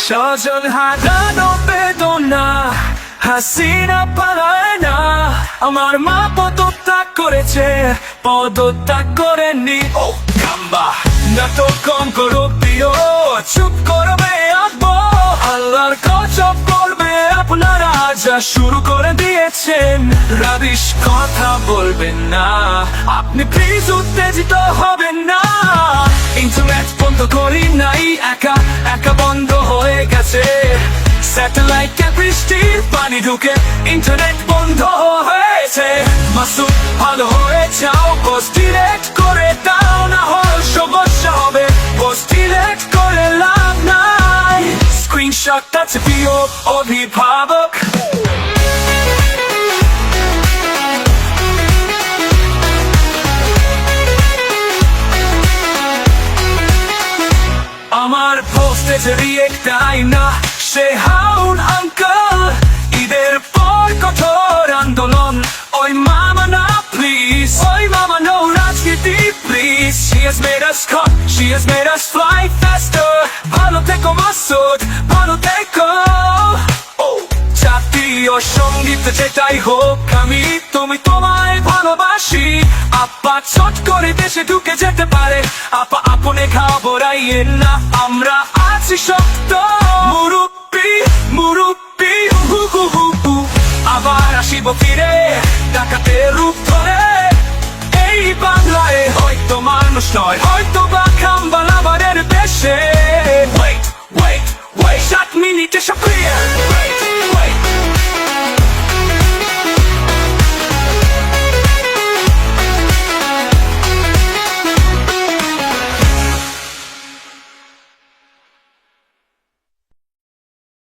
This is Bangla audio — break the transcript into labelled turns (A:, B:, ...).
A: স্বজন হারানো বেদনা হাসিনা পালায় না। আমার মা পদত্যাগ করেছে, পদত্যাগ করেনি। ও কাম্বা না তো কম করো প্রিয়, চুপ করবে আব্বু। আল্লাহর গজব করবে আপনারা, যা শুরু করে দিয়েছেন। রাবিশ কথা বলবেন না, আপনি প্লিজ উত্তেজিত হবেন না। ইন্টারনেট বন্ধ করি নাই, একা একা বন্ধ হয়ে গেছে। স্যাটেলাইটে বৃষ্টির পানি ঢুকে ইন্টারনেট বন্ধ হয়েছে। মাসুদ ভালো হয়ে যাও, পোস্ট ডিলেট করে দাও, না হলে সমস্যা হবে। পোস্ট ডিলেট করে লাভ নাই, স্ক্রিনশটটা চেপিও অভিভাবক। আমার পোস্টে যে রিয়েক্টাই না, সে হাউন আঙ্কেল। ঈদের পর কঠোর আন্দোলন, ওই মামা না প্লিজ, ওই মামা no রাজনীতি please. She has made us cut, she has made us fly faster. ভালো থেকো মাসুদ, ভালো থেকো। জাতীয় সঙ্গীত যেটাই হোক, আমি তুমি তোমায় ভালোবাসি। আপা চট করে দেশে ঢুকে যেতে পারে, আপা আপনে ঘাবড়াইয়েন না, আমরা আছি শক্ত। মুরুব্বি মুরুব্বি হু হু হু হু, আবার আসিব ফিরে ডাকাতের রূপ ধরে। এই বাংলায় হয়তো মানুষ নয়, হয়তো বা খাম্বালাবারের বেশে। Wait, wait, wait, 7 মিনিটে সক্রিয়। Wait, wait.